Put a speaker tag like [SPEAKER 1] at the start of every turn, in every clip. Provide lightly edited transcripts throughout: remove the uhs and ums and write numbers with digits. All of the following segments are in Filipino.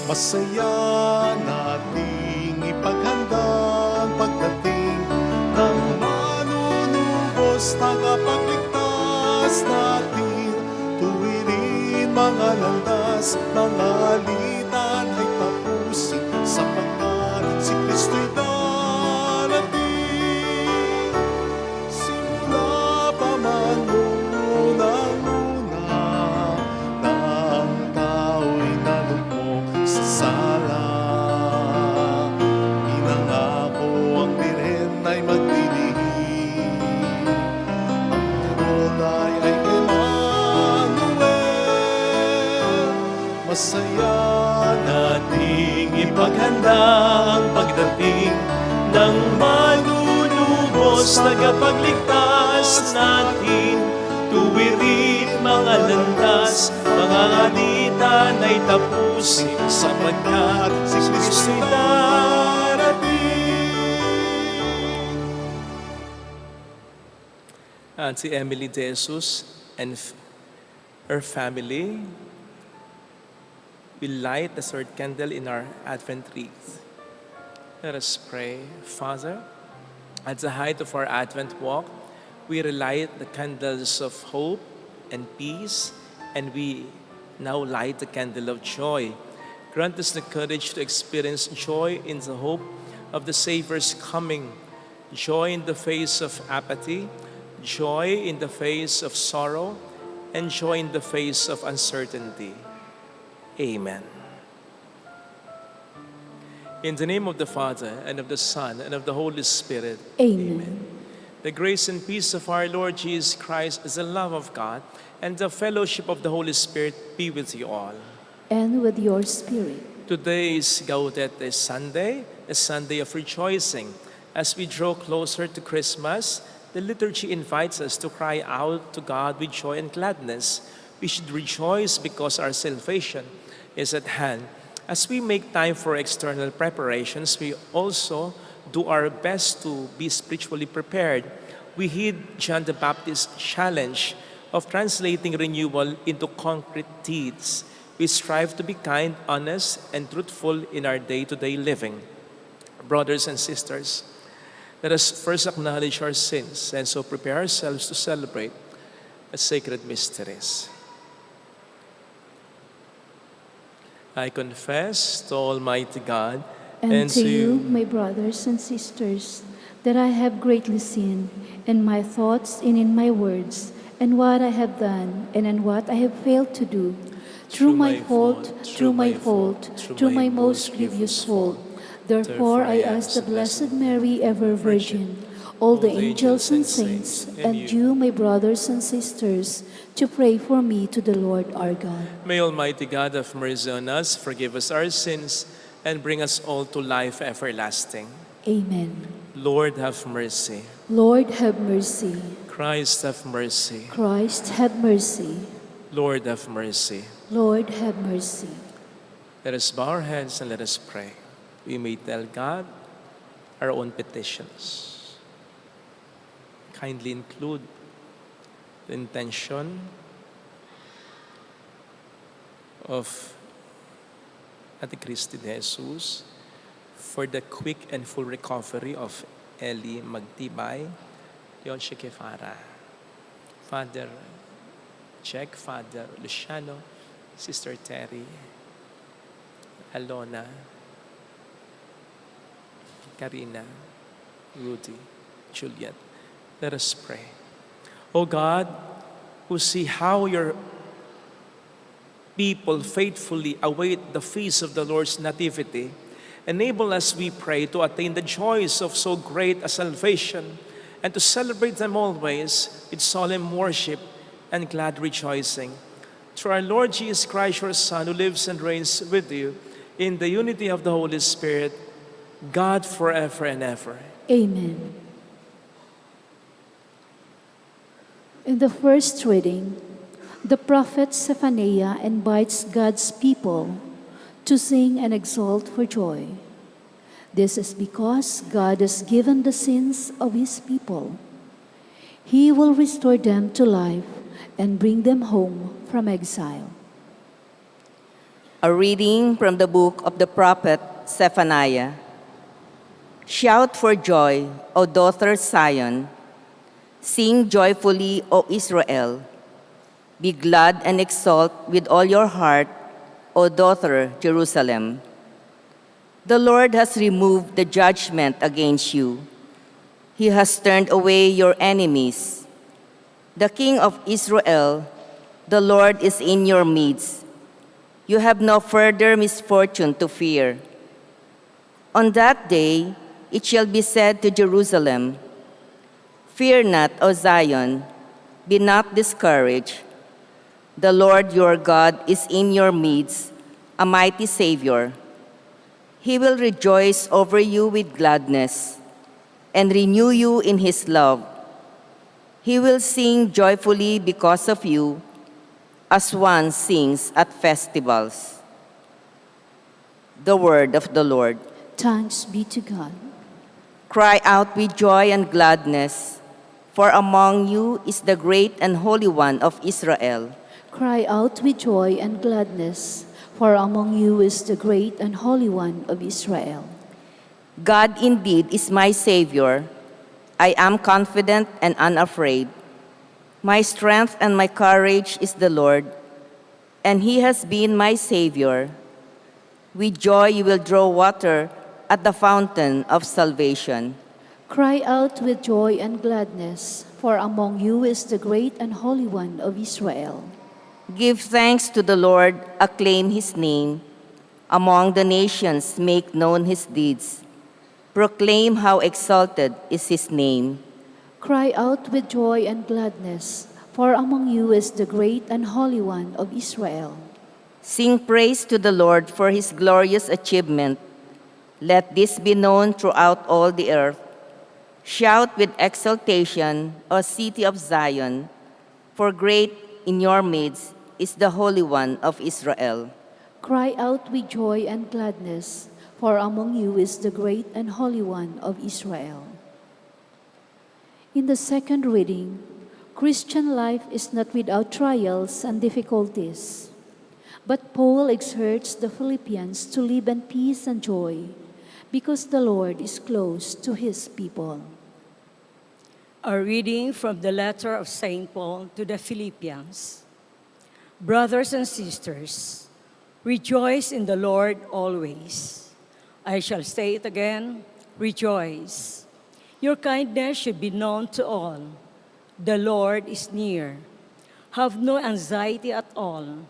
[SPEAKER 1] Masaya nating ipaghanda ang pagdating ng manunubos, tagapagligtas natin. Tuwirin mga landas, mga alitan ay tapusin, sapagkat si Kristo'y darating. Simula pa man unang-una na ang tao'y nalumpok sa sala, inangako ang Birhen ay magdilihim. Ang tunay ay Emmanuel. Masaya nating ipaghanda ang pagdating ng manunubos, tagapagligtas natin. Tuwirin mga landas, mga alitan ay tapusin, sapagkat si Kristo'y darating.
[SPEAKER 2] And si Emily De Jesus and her family will light the third candle in our Advent wreath. Let us pray. Father, at the height of our Advent walk, we relight the candles of hope and peace, and we now light the candle of joy. Grant us the courage to experience joy in the hope of the Savior's coming, joy in the face of apathy, joy in the face of sorrow, and joy in the face of uncertainty. Amen. In the name of the Father, and of the Son, and of the Holy Spirit.
[SPEAKER 3] Amen.
[SPEAKER 2] The grace and peace of our Lord Jesus Christ, the love of God, and the fellowship of the Holy Spirit be with you all.
[SPEAKER 3] And with your spirit.
[SPEAKER 2] Today is Gaudete Sunday, a Sunday of rejoicing. As we draw closer to Christmas, the liturgy invites us to cry out to God with joy and gladness. We should rejoice because our salvation is at hand. As we make time for external preparations, we also do our best to be spiritually prepared. We heed John the Baptist's challenge of translating renewal into concrete deeds. We strive to be kind, honest, and truthful in our day-to-day living. Brothers and sisters, let us first acknowledge our sins and so prepare ourselves to celebrate the sacred mysteries. I confess to Almighty God
[SPEAKER 3] And to you, my brothers and sisters, that I have greatly sinned in my thoughts and in my words, and what I have done and in what I have failed to do, through my fault, through my most grievous fault. Therefore I ask the Blessed Mary, ever Virgin, all the angels and saints, and you, my brothers and sisters, to pray for me to the Lord our God.
[SPEAKER 2] May Almighty God have mercy on us, forgive us our sins, and bring us all to life everlasting.
[SPEAKER 3] Amen.
[SPEAKER 2] Lord, have mercy.
[SPEAKER 3] Lord, have mercy.
[SPEAKER 2] Christ, have mercy.
[SPEAKER 3] Christ, have mercy.
[SPEAKER 2] Lord, have mercy.
[SPEAKER 3] Lord, have mercy.
[SPEAKER 2] Let us bow our heads and let us pray. We may tell God our own petitions. Kindly include the intention of Ate Christy De Jesus for the quick and full recovery of Ellie Magtibay, Leon Shekefara, Father Jack, Father Luciano, Sister Terry, Alona, Karina, Rudy, Juliet. Let us pray. O God, who see how your people faithfully await the feast of the Lord's nativity, enable us, we pray, to attain the joys of so great a salvation and to celebrate them always with solemn worship and glad rejoicing. Through our Lord Jesus Christ, your Son, who lives and reigns with you in the unity of the Holy Spirit, God forever and ever.
[SPEAKER 3] Amen. In the first reading, the prophet Zephaniah invites God's people to sing and exult for joy. This is because God has given the sins of his people. He will restore them to life and bring them home from exile.
[SPEAKER 4] A reading from the book of the prophet Zephaniah. Shout for joy, O daughter Zion. Sing joyfully, O Israel. Be glad and exult with all your heart, O daughter Jerusalem. The Lord has removed the judgment against you. He has turned away your enemies. The King of Israel, the Lord, is in your midst. You have no further misfortune to fear. On that day, it shall be said to Jerusalem, Fear not, O Zion, be not discouraged. The Lord your God is in your midst, a mighty Savior. He will rejoice over you with gladness and renew you in his love. He will sing joyfully because of you, as one sings at festivals. The word of the Lord.
[SPEAKER 3] Thanks be to God.
[SPEAKER 4] Cry out with joy and gladness, for among you is the great and Holy One of Israel.
[SPEAKER 3] Cry out with joy and gladness, for among you is the great and Holy One of Israel.
[SPEAKER 4] God indeed is my Savior. I am confident and unafraid. My strength and my courage is the Lord, and he has been my Savior. With joy you will draw water at the fountain of salvation.
[SPEAKER 3] Cry out with joy and gladness, for among you is the great and Holy One of Israel.
[SPEAKER 4] Give thanks to the Lord, acclaim his name. Among the nations make known his deeds. Proclaim how exalted is his name.
[SPEAKER 3] Cry out with joy and gladness, for among you is the great and Holy One of Israel.
[SPEAKER 4] Sing praise to the Lord for his glorious achievement. Let this be known throughout all the earth. Shout with exultation, O city of Zion, for great in your midst is the Holy One of Israel.
[SPEAKER 3] Cry out with joy and gladness, for among you is the great and Holy One of Israel. In the second reading, Christian life is not without trials and difficulties. But Paul exhorts the Philippians to live in peace and joy, because the Lord is close to his people.
[SPEAKER 5] A reading from the letter of St. Paul to the Philippians. Brothers and sisters, rejoice in the Lord always. I shall say it again, rejoice. Your kindness should be known to all. The Lord is near. Have no anxiety at all,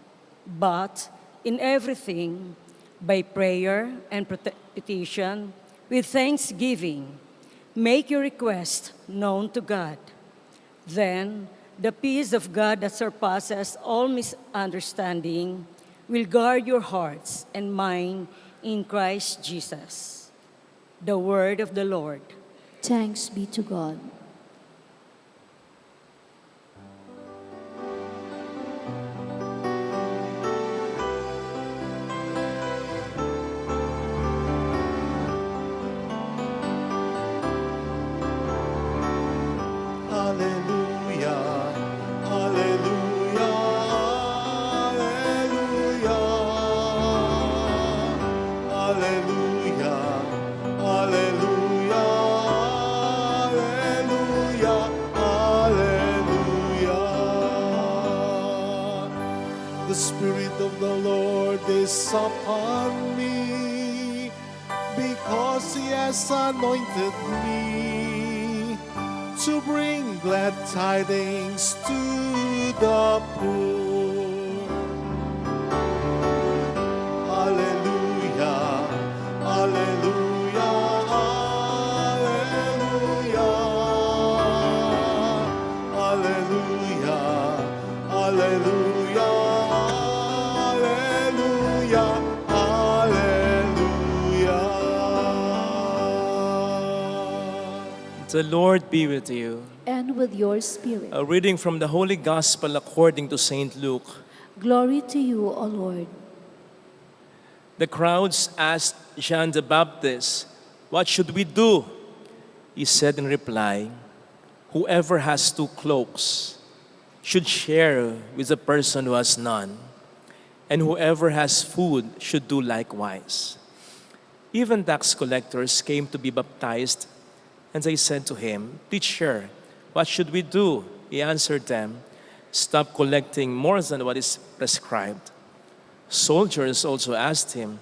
[SPEAKER 5] but in everything, by prayer and petition, with thanksgiving, make your request known to God. Then, the peace of God that surpasses all misunderstanding will guard your hearts and mind in Christ Jesus. The word of the Lord.
[SPEAKER 3] Thanks be to God.
[SPEAKER 1] Hallelujah, hallelujah, hallelujah, hallelujah, hallelujah, hallelujah, hallelujah. The Spirit of the Lord is upon me, because he has anointed me to bring glad tidings to the poor. Hallelujah, hallelujah, hallelujah, hallelujah, hallelujah, hallelujah, hallelujah.
[SPEAKER 2] The Lord be with you.
[SPEAKER 3] And with your spirit.
[SPEAKER 2] A reading from the Holy Gospel according to St. Luke.
[SPEAKER 3] Glory to you, O Lord.
[SPEAKER 2] The crowds asked John the Baptist, "What should we do?" He said in reply, "Whoever has 2 cloaks should share with the person who has none, and whoever has food should do likewise." Even tax collectors came to be baptized, and they said to him, "Teacher, what should we do?" He answered them, "Stop collecting more than what is prescribed." Soldiers also asked him,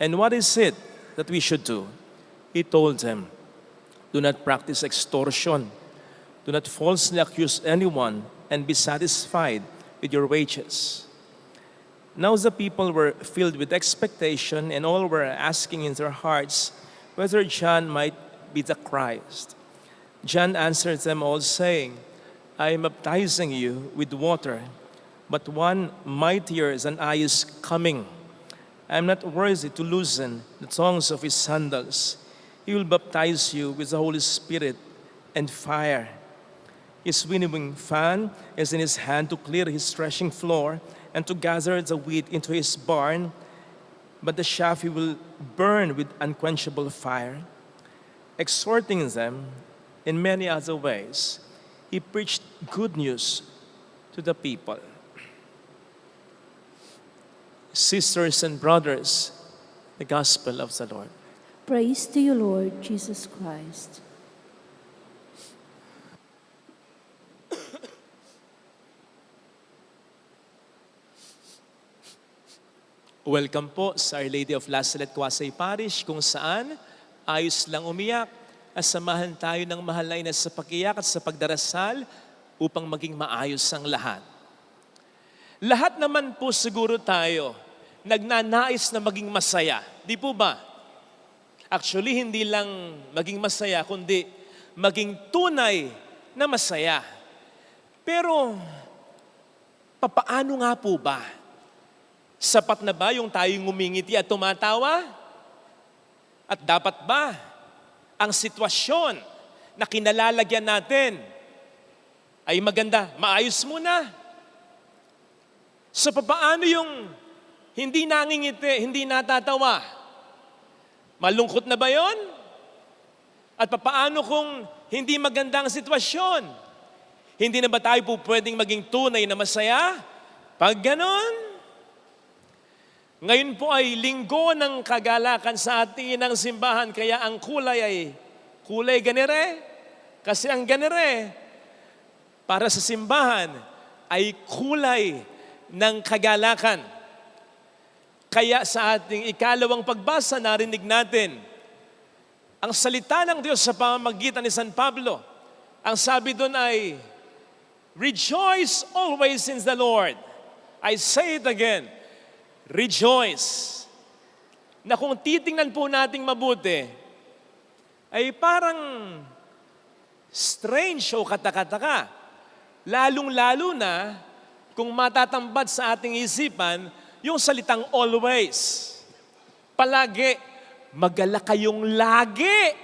[SPEAKER 2] "And what is it that we should do?" He told them, "Do not practice extortion. Do not falsely accuse anyone, and be satisfied with your wages." Now the people were filled with expectation, and all were asking in their hearts whether John might be the Christ. John answered them all, saying, "I am baptizing you with water, but one mightier than I is coming. I am not worthy to loosen the thongs of his sandals. He will baptize you with the Holy Spirit and fire. His winnowing fan is in his hand to clear his threshing floor and to gather the wheat into his barn, but the chaff he will burn with unquenchable fire." Exhorting them in many other ways, he preached good news to the people. Sisters and brothers, the Gospel of the Lord.
[SPEAKER 3] Praise to you, Lord Jesus Christ.
[SPEAKER 2] Welcome po sa Our Lady of La Salette Quasay Parish, kung saan ayos lang umiyak at samahan tayo ng mahal na ina sa pakiyak at sa pagdarasal upang maging maayos ang lahat. Lahat naman po siguro tayo nagnanais na maging masaya. Di po ba? Actually, hindi lang maging masaya, kundi maging tunay na masaya. Pero, papaano nga po ba? Sapat na ba yung tayong ngumingiti at tumatawa? At dapat ba ang sitwasyon na kinalalagyan natin ay maganda, maayos muna? So paano yung hindi nangingiti, hindi natatawa? Malungkot na ba yon? At paano kung hindi maganda ang sitwasyon? Hindi na ba tayo po pwedeng maging tunay na masaya? Pag ganon, ngayon po ay linggo ng kagalakan sa ating inang simbahan, kaya ang kulay ay kulay ganire. Kasi ang ganire, para sa simbahan, ay kulay ng kagalakan. Kaya sa ating ikalawang pagbasa, narinig natin ang salita ng Diyos sa pamamagitan ni San Pablo. Ang sabi doon ay, "Rejoice always in the Lord." I say it again, rejoice. Na kung titingnan po nating mabuti, ay parang strange o katakataka. Lalong-lalo na kung matatambad sa ating isipan yung salitang always. Palagi, magalak kayong lagi.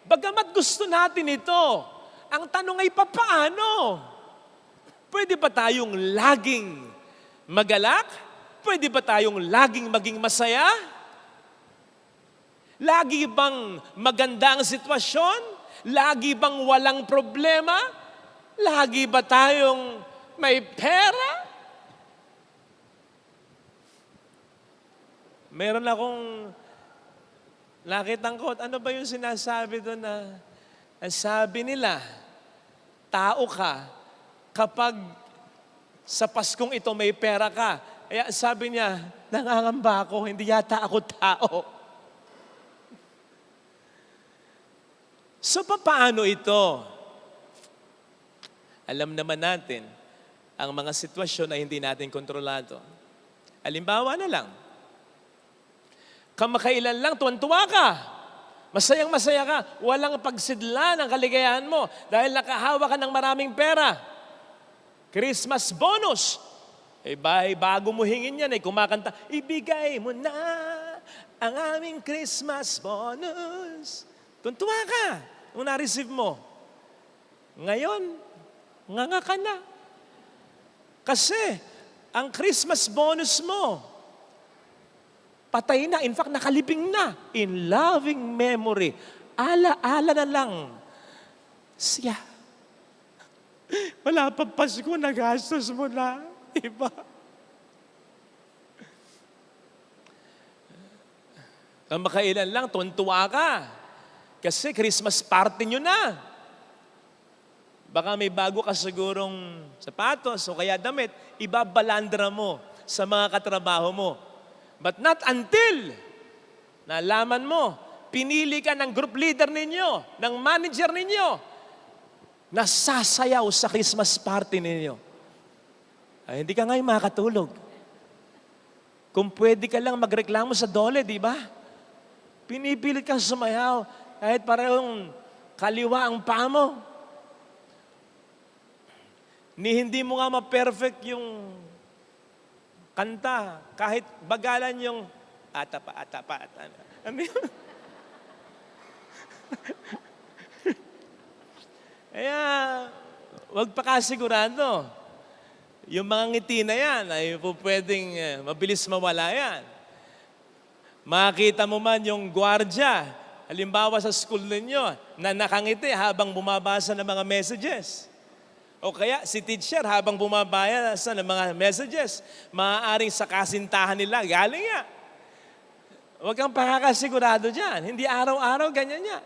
[SPEAKER 2] Bagamat gusto natin ito, ang tanong ay papaano? Pwede ba tayong laging magalak? Pwede ba tayong laging maging masaya? Lagi bang maganda ang sitwasyon? Lagi bang walang problema? Lagi ba tayong may pera? Meron akong nakitang quote. Ano ba yung sinasabi doon na ang sabi nila, tao ka kapag sa Paskong ito may pera ka. Kaya sabi niya, nangangamba ako, hindi yata ako tao. So, paano ito? Alam naman natin, ang mga sitwasyon na hindi natin kontrolado. Halimbawa na lang, kamakailan lang, tuwan-tuwa ka. Masayang-masaya ka. Walang pagsidla ng kaligayahan mo dahil nakahawa ka ng maraming pera. Christmas bonus. Bago mo hingin yan, kumakanta, ibigay mo na ang aming Christmas bonus. Tuntua ka kung na-receive mo. Ngayon, nganga ka na. Kasi, ang Christmas bonus mo, patay na. In fact, nakalibing na. In loving memory. Ala-ala na lang. Siya. Wala pa Pasko, nagastos mo na. Diba? Kamakailan lang, tuntua ka. Kasi Christmas party nyo na. Baka may bago ka sigurong sapatos o kaya damit, ibabalandra mo sa mga katrabaho mo. But not until nalaman mo, pinili ka ng group leader ninyo, ng manager ninyo, nasasayaw sa Christmas party ninyo. Ay, hindi ka ngayon makakatulog. Kung pwede ka lang magreklamo sa dole, di ba? Pinipilit kang sumayaw kahit parehong kaliwa ang paa mo. Hindi mo nga ma-perfect yung kanta. Kahit bagalan yung atapa. Ano yun? Kaya, wag pa kasigurado. Yung mga ngiti na yan ay pwedeng mabilis mawala yan. Makita mo man yung gwardya, halimbawa sa school ninyo, na nakangiti habang bumabasa ng mga messages. O kaya si teacher habang bumabasa ng mga messages, maaaring sa kasintahan nila, galing nga. Huwag kang pakakasigurado dyan. Hindi araw-araw ganyan niya.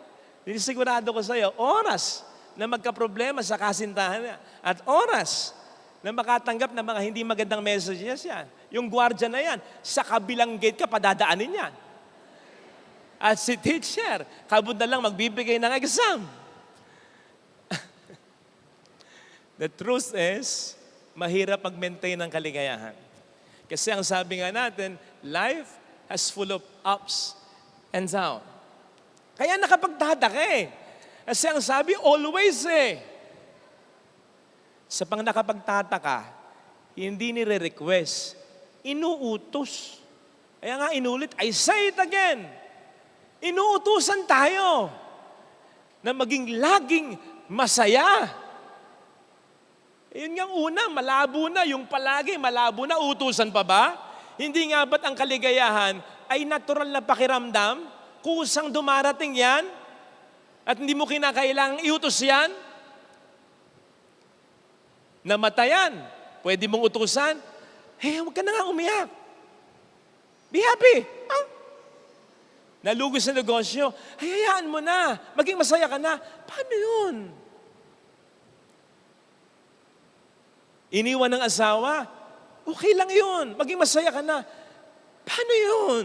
[SPEAKER 2] Hindi sigurado ko sa iyo, oras na magka-problema sa kasintahan niya. At oras na makatanggap ng mga hindi magandang messages yan. Yung gwardiya na yan, sa kabilang gate ka padadaanin yan. At si teacher, kabod na lang magbibigay ng exam. The truth is, mahirap mag-maintain ng kaligayahan. Kasi ang sabi nga natin, life has full of ups and downs. Kaya nakapagtataka eh. Kasi ang sabi, always eh. Sa pang nakapagtataka, hindi nire-request, inuutos. Kaya nga inulit, I say it again. Inuutusan tayo na maging laging masaya. Yun nga una, malabo na. Yung palagi, malabo na. Utusan pa ba? Hindi nga ba't ang kaligayahan ay natural na pakiramdam? Kusang dumarating yan? At hindi mo kinakailangang iutos yan? Namatayan. Pwede mong utusan? Huwag ka na nga umiyak. Be happy. Nalugos sa negosyo, hayayaan mo na. Maging masaya ka na. Paano yun? Iniwan ng asawa, okay lang yun. Maging masaya ka na. Paano yun?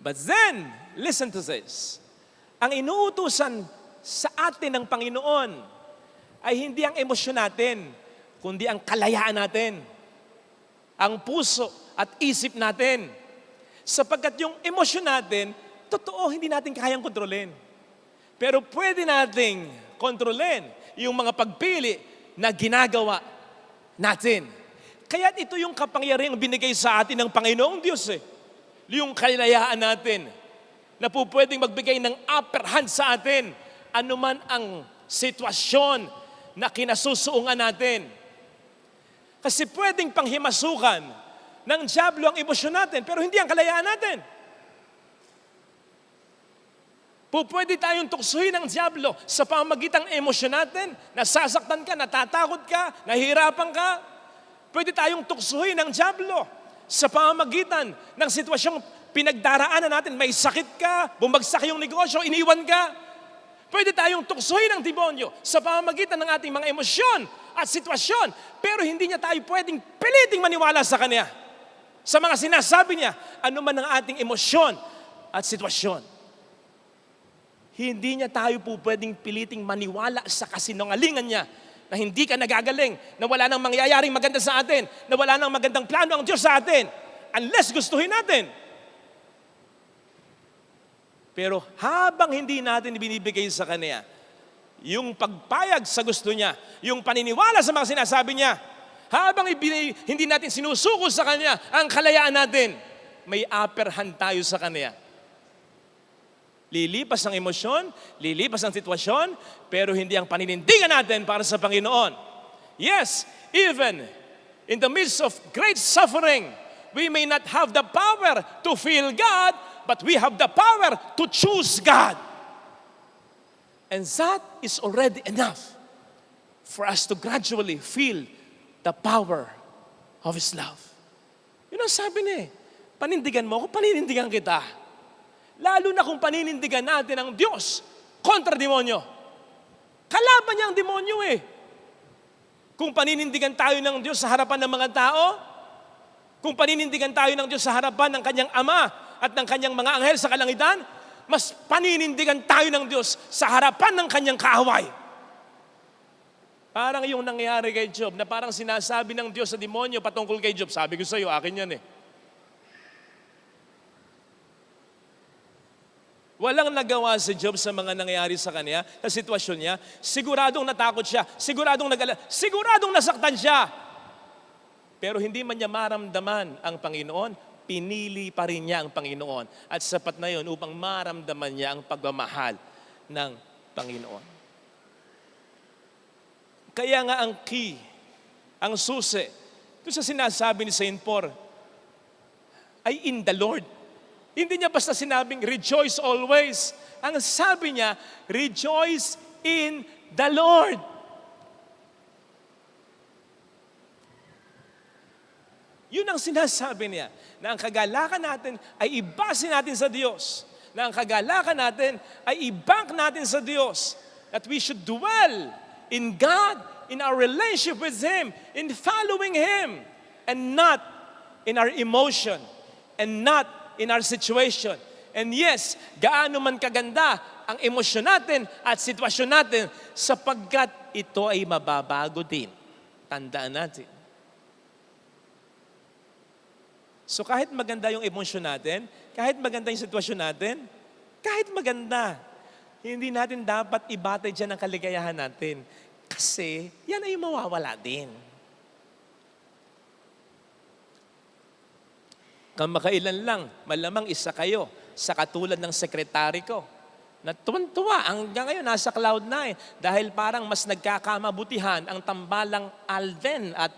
[SPEAKER 2] But then, listen to this. Ang inuutusan sa atin ng Panginoon ay hindi ang emosyon natin, kundi ang kalayaan natin. Ang puso at isip natin. Sapagkat yung emosyon natin, totoo, hindi natin kayang kontrolin. Pero pwede nating kontrolin yung mga pagpili na ginagawa natin. Kaya ito yung kapangyarihang binigay sa atin ng Panginoong Diyos eh. Yung kalayaan natin na po pwedeng magbigay ng upper hand sa atin anuman ang sitwasyon na kinasusuungan natin. Kasi pwedeng panghimasukan ng dyablo ang emosyon natin pero hindi ang kalayaan natin. Pwede tayong tuksuhin ng dyablo sa pamamagitan ng emosyon natin. Nasasaktan ka, natatakot ka, nahihirapan ka. Pwede tayong tuksuhin ng dyablo sa pamamagitan ng sitwasyong pinagdaraanan natin. May sakit ka, bumagsak yung negosyo, iniwan ka. Pwede tayong tuksuhin ng demonyo sa pamamagitan ng ating mga emosyon at sitwasyon. Pero hindi niya tayo pwedeng piliting maniwala sa Kanya. Sa mga sinasabi niya, ano man ang ating emosyon at sitwasyon. Hindi niya tayo po pwedeng piliting maniwala sa kasinungalingan niya na hindi ka nagagaling, na wala nang mangyayaring maganda sa atin, na wala nang magandang plano ang Diyos sa atin, unless gustuhin natin. Pero habang hindi natin binibigay sa Kanya, yung pagpayag sa gusto niya, yung paniniwala sa mga sinasabi niya, habang hindi natin sinusuko sa Kanya ang kalayaan natin, may upper hand tayo sa Kanya. Lilipas ang emosyon, lilipas ang sitwasyon, pero hindi ang paninindigan natin para sa Panginoon. Yes, even in the midst of great suffering, we may not have the power to feel God, but we have the power to choose God. And that is already enough for us to gradually feel the power of His love. Yun ang sabi niya, panindigan mo ako, paninindigan kita. Lalo na kung paninindigan natin ang Diyos kontra demonyo. Kalaban niya ang demonyo eh. Kung paninindigan tayo ng Diyos sa harapan ng mga tao, kung paninindigan tayo ng Diyos sa harapan ng Kanyang Ama at ng Kanyang mga anghel sa kalangitan, mas paninindigan tayo ng Diyos sa harapan ng Kanyang kaaway. Parang yung nangyari kay Job, na parang sinasabi ng Diyos sa demonyo patungkol kay Job, sabi ko sa iyo, akin yan eh. Walang nagawa si Job sa mga nangyayari sa kanya, sa sitwasyon niya. Siguradong natakot siya, siguradong siguradong nasaktan siya. Pero hindi man niya maramdaman ang Panginoon, pinili pa rin niya ang Panginoon. At sapat na yun upang maramdaman niya ang pagmamahal ng Panginoon. Kaya nga ang key, ang susi, ito sa sinasabi ni St. Paul, ay in the Lord. Hindi niya basta sinabing, rejoice always. Ang sabi niya, rejoice in the Lord. Yun ang sinasabi niya, na ang kagalakan natin ay ibase natin sa Diyos. Na ang kagalakan natin ay i-bank natin sa Diyos. That we should dwell in God, in our relationship with Him, in following Him, and not in our emotion, and not in our situation. And yes, gaano man kaganda ang emosyon natin at sitwasyon natin sapagkat ito ay mababago din. Tandaan natin. So kahit maganda yung emosyon natin, kahit maganda yung sitwasyon natin, kahit maganda, hindi natin dapat ibatay dyan ang kaligayahan natin. Kasi yan ay mawawala din. Kamakailan lang, malamang isa kayo sa katulad ng sekretary ko na tuwan-tuwa hanggang ngayon nasa cloud 9 dahil parang mas nagkakamabutihan ang tambalang Alden at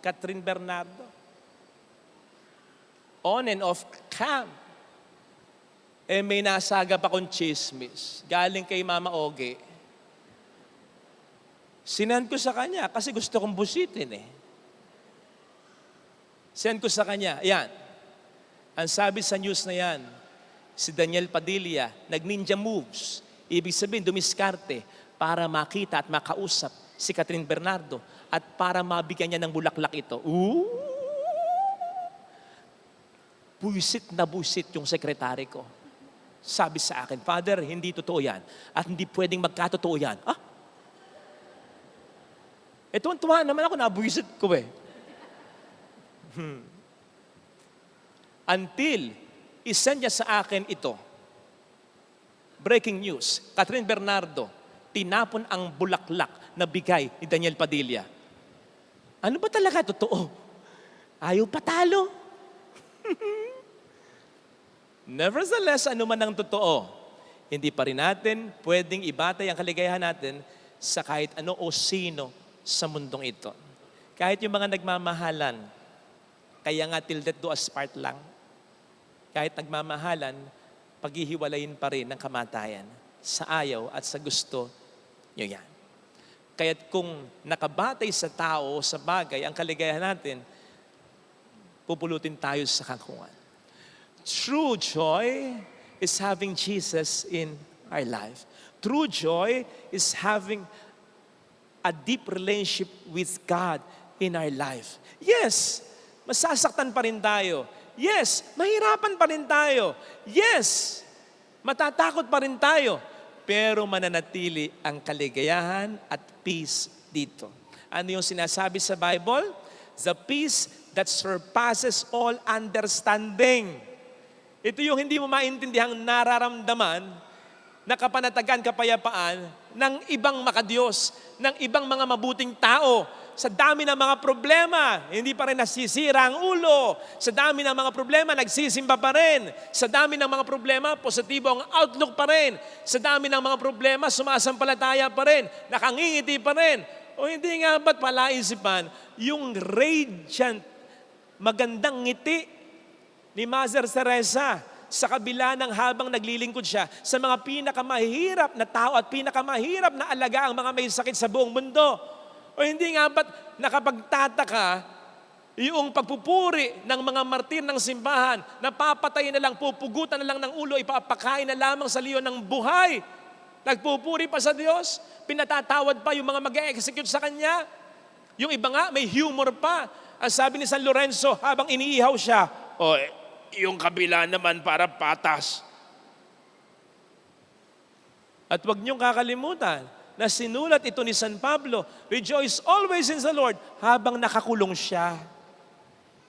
[SPEAKER 2] Catherine Bernardo. On and off cam. May nasaga pa kong chismis galing kay Mama Oge. Sinend ko sa kanya kasi gusto kong busitin eh. Send ko sa kanya, yan. Ang sabi sa news na yan, si Daniel Padilla, nag-ninja moves. Ibig sabihin, dumiskarte para makita at makausap si Catherine Bernardo at para mabigyan niya ng bulaklak ito. Buisit na buisit yung sekretary ko. Sabi sa akin, Father, hindi totoo yan at hindi pwedeng magkatotoo yan. Tuwan-tuwa naman ako, nabuisit ko eh. Until isend niya sa akin ito. Breaking news, Catherine Bernardo, tinapon ang bulaklak na bigay ni Daniel Padilla. Ano ba talaga totoo? Ayaw patalo. Nevertheless, ano man ang totoo, hindi pa rin natin pwedeng ibatay ang kaligayahan natin sa kahit ano o sino sa mundong ito. Kahit yung mga nagmamahalan, kaya nga till death do us part lang. Kahit nagmamahalan, paghihiwalayin pa rin ng kamatayan sa ayaw at sa gusto nyo yan. Kaya't kung nakabatay sa tao o sa bagay ang kaligayahan natin, pupulutin tayo sa kangkungan. True joy is having Jesus in our life. True joy is having a deep relationship with God in our life. Yes, masasaktan pa rin tayo. Yes, mahirapan pa rin tayo. Yes, matatakot pa rin tayo. pero mananatili ang kaligayahan at peace dito. Ano yung sinasabi sa Bible? The peace that surpasses all understanding. Ito yung hindi mo maintindihan nararamdaman na kapanatagan, kapayapaan ng ibang makadiyos, ng ibang mga mabuting tao. Sa dami ng mga problema, hindi pa rin nasisira ang ulo. Sa dami ng mga problema, nagsisimba pa rin. Sa dami ng mga problema, positibo ang outlook pa rin. Sa dami ng mga problema, sumasampalataya pa rin. Nakangingiti pa rin. O hindi nga ba't palaisipan, yung radiant, magandang ngiti ni Mother Teresa sa kabila ng habang naglilingkod siya sa mga pinakamahirap na tao at pinakamahirap na alaga ang mga may sakit sa buong mundo. O hindi nga ba't nakapagtataka yung pagpupuri ng mga martir ng simbahan, napapatay na lang, pupugutan na lang ng ulo, ipapakain na lamang sa leon ng buhay. Nagpupuri pa sa Diyos, pinatatawad pa yung mga mag-e-execute sa Kanya. Yung iba nga, may humor pa. Ang sabi ni San Lorenzo, habang iniihaw siya, yung kabila naman para patas. At huwag niyong kakalimutan na sinulat ito ni San Pablo, rejoice always in the Lord, habang nakakulong siya.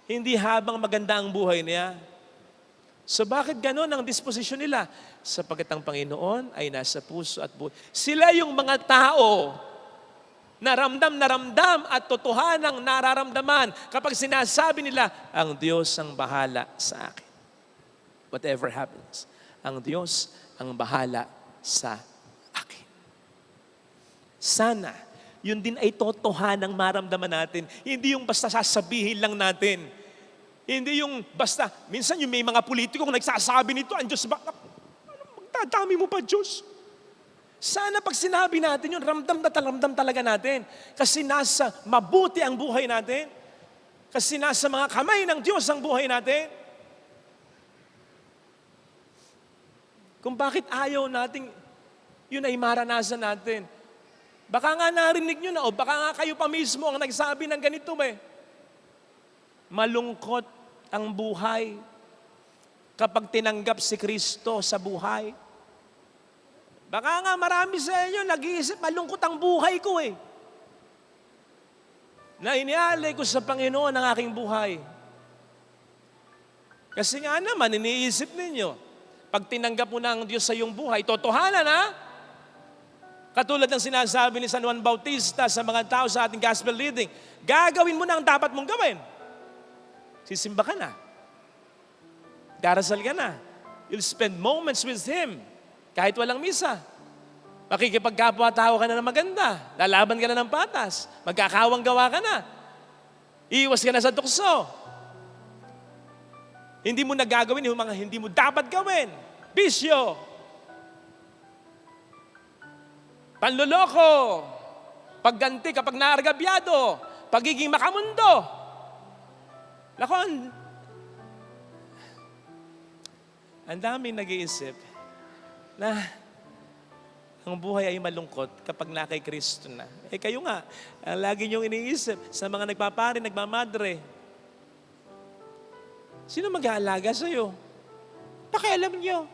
[SPEAKER 2] Hindi habang maganda ang buhay niya. So bakit ganon ang disposisyon nila? Sapagkat ang Panginoon ay nasa puso at buhay. Sila yung mga tao na ramdam at totohanang nararamdaman kapag sinasabi nila, ang Diyos ang bahala sa akin. Whatever happens, ang Diyos ang bahala sa akin. Sana, yun din ay totohanang maramdaman natin. Hindi yung basta sasabihin lang natin. Hindi yung basta, minsan yung may mga politikong nagsasabi nito, ang Diyos ba? Magdadami mo pa, Diyos. Sana pag sinabi natin yun, ramdam talaga natin. Kasi nasa mabuti ang buhay natin. Kasi nasa mga kamay ng Diyos ang buhay natin. Kung bakit ayaw nating yun ay maranasan natin. Baka nga narinig nyo na, o baka nga kayo pa mismo ang nagsabi ng ganito eh. Malungkot ang buhay kapag tinanggap si Kristo sa buhay. Baka nga marami sa inyo nag-iisip, malungkot ang buhay ko eh. Na inialay ko sa Panginoon ang aking buhay. Kasi nga naman, iniisip ninyo, pag tinanggap mo na ang Diyos sa iyong buhay, totohanan ha? Katulad ng sinasabi ni San Juan Bautista sa mga tao sa ating gospel reading, gagawin mo na ang dapat mong gawin. Sisimba ka na. Darasal ka na. You'll spend moments with Him. Kahit walang misa. Makikipagkapwa-tao ka na ng maganda. Lalaban ka na ng patas. Magkakawang gawa ka na. Iiwas ka na sa tukso. Hindi mo nagagawin yung mga hindi mo dapat gawin. Bisyo. Panloloko. Pagganti kapag naargabyado. Pagiging makamundo. Lakon. Ang daming nag-iisip na ang buhay ay malungkot kapag na kay Kristo na. Eh kayo nga, ang lagi niyong iniisip sa mga nagpapari, nagmamadre. Sino mag-aalaga sa'yo? Pakialam niyo.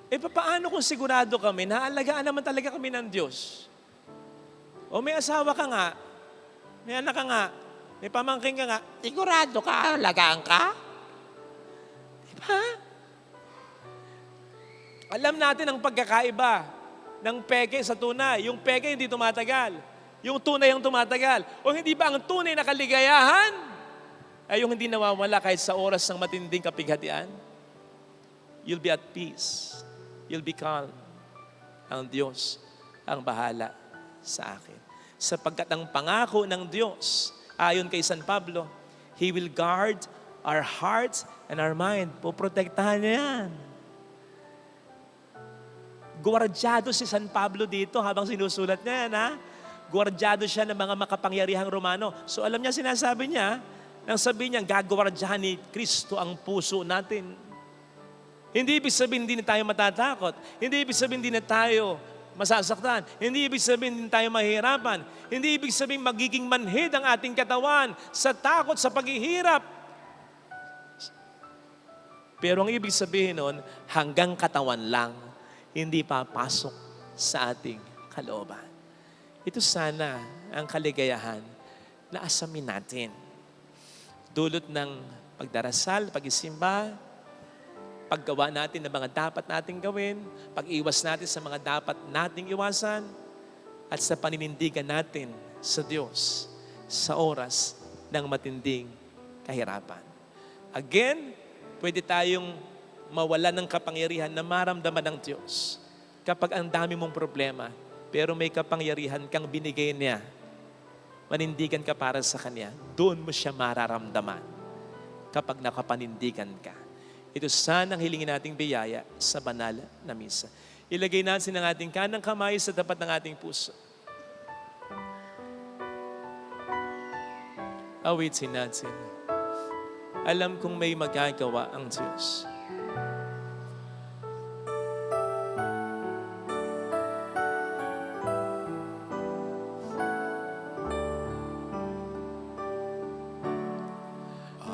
[SPEAKER 2] Eh paano kung sigurado kami, naalagaan naman talaga kami ng Diyos? O may asawa ka nga, may anak ka nga, may pamangking ka nga, sigurado ka, alagaan ka? Diba? Alam natin ang pagkakaiba ng peke sa tunay. Yung peke hindi tumatagal. Yung tunay ang tumatagal. O hindi ba ang tunay na kaligayahan ay yung hindi nawawala kahit sa oras ng matinding kapighatian? You'll be at peace. You'll be calm. Ang Diyos ang bahala sa akin. Sapagkat ang pangako ng Diyos, ayon kay San Pablo, He will guard our hearts and our mind. Poprotektahan niya yan. Guwardyado si San Pablo dito habang sinusulat niya yan, ha? Guwardyado siya ng mga makapangyarihang Romano. So alam niya, sinasabi niya, nang sabihin niya, gagawardyahan ni Kristo ang puso natin. Hindi ibig sabihin hindi na tayo matatakot. Hindi ibig sabihin hindi na tayo masasaktan. Hindi ibig sabihin hindi tayo mahihirapan. Hindi ibig sabihin magiging manhid ang ating katawan sa takot, sa paghihirap. Pero ang ibig sabihin nun, hanggang katawan lang, hindi papasok sa ating kalooban. Ito sana ang kaligayahan na asamin natin. Dulot ng pagdarasal, pag-isimba, paggawa natin ng mga dapat nating gawin, pag-iwas natin sa mga dapat nating iwasan, at sa paninindigan natin sa Diyos sa oras ng matinding kahirapan. Again, pwede tayong mawala ng kapangyarihan na maramdaman ng Diyos kapag ang dami mong problema, pero may kapangyarihan kang binigay niya. Manindigan ka para sa Kanya, doon mo siya mararamdaman kapag nakapanindigan ka. Ito sana ang hilingin nating biyaya sa banal na misa. Ilagay natin ang ating kanang kamay sa tapat ng ating puso. Awitin natin. Alam kong may magagawa ang Diyos.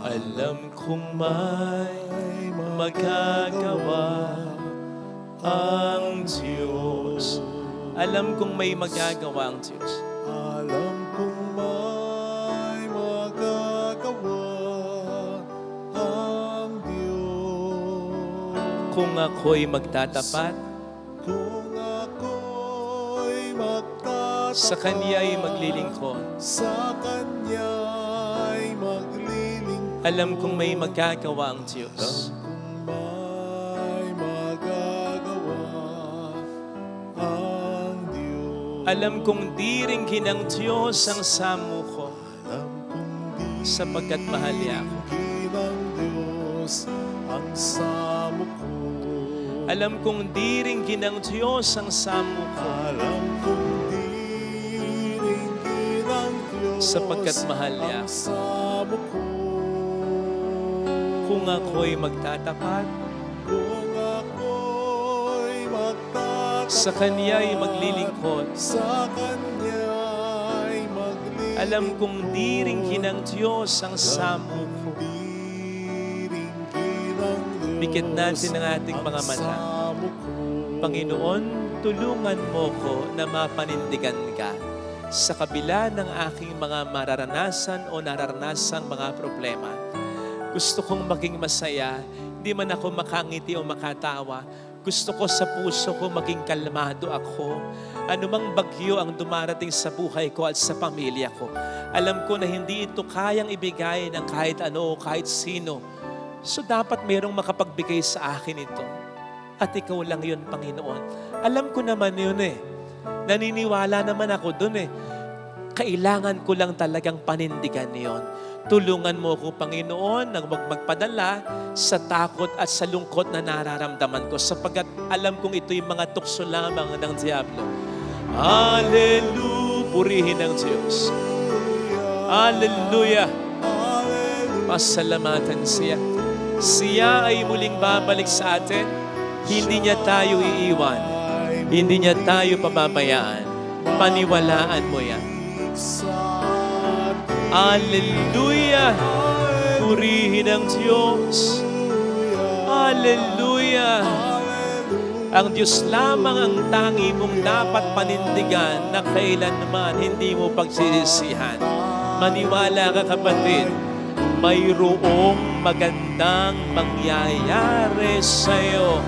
[SPEAKER 2] Alam kong may magagawa ang Diyos. Alam kong may magagawa ang Diyos.
[SPEAKER 1] Alam kong may magagawa ang Diyos.
[SPEAKER 2] Kung ako'y magtatapat,
[SPEAKER 1] Kung ako'y magtatapat
[SPEAKER 2] sa Kanya'y maglilingkod.
[SPEAKER 1] sa Kanya'y maglilingkod.
[SPEAKER 2] Alam kong may magagawa ang Diyos.
[SPEAKER 1] Kung may magagawa ang Diyos.
[SPEAKER 2] Alam kong di rin ng Diyos ang samo ko,
[SPEAKER 1] Alam kong di
[SPEAKER 2] sapagkat mahal niya ako.
[SPEAKER 1] ng Diyos ang samo ko.
[SPEAKER 2] Alam kong di rin ng Diyos ang samo ko,
[SPEAKER 1] Alam kong di ng Diyos
[SPEAKER 2] sapagkat mahal niya
[SPEAKER 1] ang samo ko.
[SPEAKER 2] kung ako'y magtatapat,
[SPEAKER 1] Kung ako'y magtatapat
[SPEAKER 2] sa Kanya'y maglilingkod.
[SPEAKER 1] sa Kanya'y maglilingkod.
[SPEAKER 2] Alam kong di rin ng Diyos ang samo ko. Bigyan natin ang ating mga mata. Panginoon, tulungan mo ko na mapanindigan ka sa kabila ng aking mga mararanasan o nararanasang mga problema. Gusto kong maging masaya, hindi man ako makangiti o makatawa. Gusto ko sa puso ko maging kalmado ako. Anumang bagyo ang dumarating sa buhay ko at sa pamilya ko. Alam ko na hindi ito kayang ibigay ng kahit ano o kahit sino. So dapat mayroong makapagbigay sa akin ito. At ikaw lang yun, Panginoon. Alam ko naman yun eh. Naniniwala naman ako dun eh. Kailangan ko lang talagang panindigan yon. Tulungan mo ko, Panginoon, na huwag magpadala sa takot at sa lungkot na nararamdaman ko sapagkat alam kong ito'y mga tukso lamang ng Diablo. Hallelujah! Purihin ang Diyos. Hallelujah! Pasalamatan siya. Siya ay muling babalik sa atin. Hindi niya tayo iiwan. Hindi niya tayo pababayaan. Paniwalaan mo yan. Hallelujah! Purihin ang Diyos. Hallelujah! Ang Diyos lamang ang tangi mong dapat panindigan na kailanman hindi mo pagsisisihan. Maniwala ka, kapatid, mayroong magandang mangyayari sa'yo.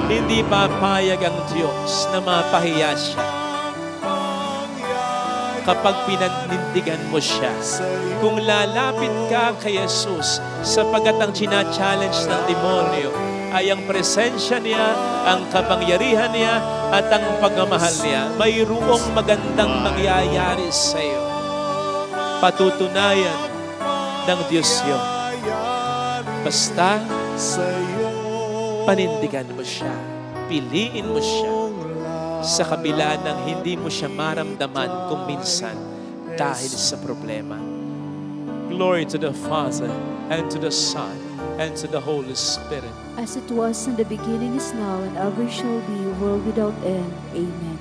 [SPEAKER 2] Hindi papayag ang Diyos na mapahiya siya. Kapag pinanindigan mo siya, kung lalapit ka kay Jesus, sapagat ang china-challenge ng demonyo ay ang presensya niya, ang kapangyarihan niya, at ang pagmamahal niya, mayroong magandang mangyayari sa iyo. Patutunayan ng Diyos yun. Basta, panindigan mo siya. Piliin mo siya. Sa kabila ng hindi mo siya maramdaman kung minsan dahil sa problema. Glory to the Father, and to the Son, and to the Holy Spirit.
[SPEAKER 3] As it was in the beginning, is now, and ever shall be, world without end. Amen.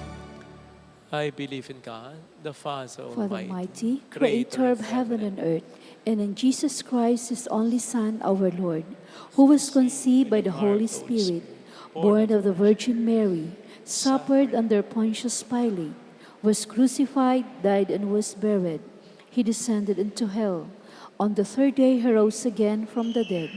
[SPEAKER 2] I believe in God, the Father
[SPEAKER 3] Father
[SPEAKER 2] Almighty,
[SPEAKER 3] Almighty, Creator of heaven and earth, and in Jesus Christ, His only Son, our Lord, who was conceived by the Holy Spirit, born of the Virgin Mary, suffered under Pontius Pilate, was crucified, died, and was buried. He descended into hell. On the third day he rose again from the dead.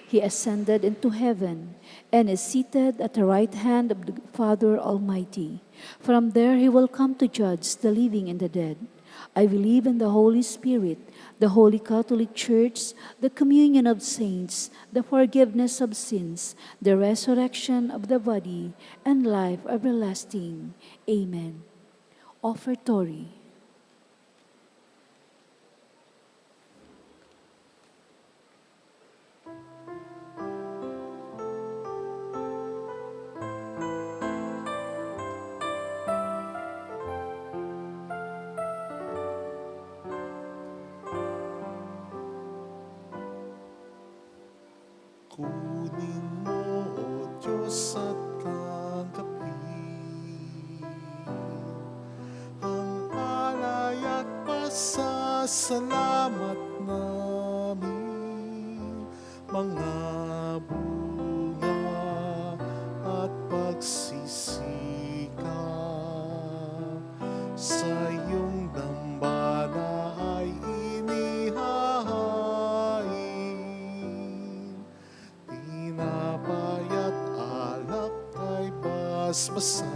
[SPEAKER 3] He ascended into heaven and is seated at the right hand of the Father Almighty. From there he will come to judge the living and the dead. I believe in the Holy Spirit, the Holy Catholic Church, the communion of saints, the forgiveness of sins, the resurrection of the body, and life everlasting. Amen. Offertory.
[SPEAKER 1] Kunin mo, O Diyos, at tanggapin ang alay at pasasalamat namin, mga bunga at pagsisikap sa iyong dambana ay inihahain. Tinapay at alak ay basbasan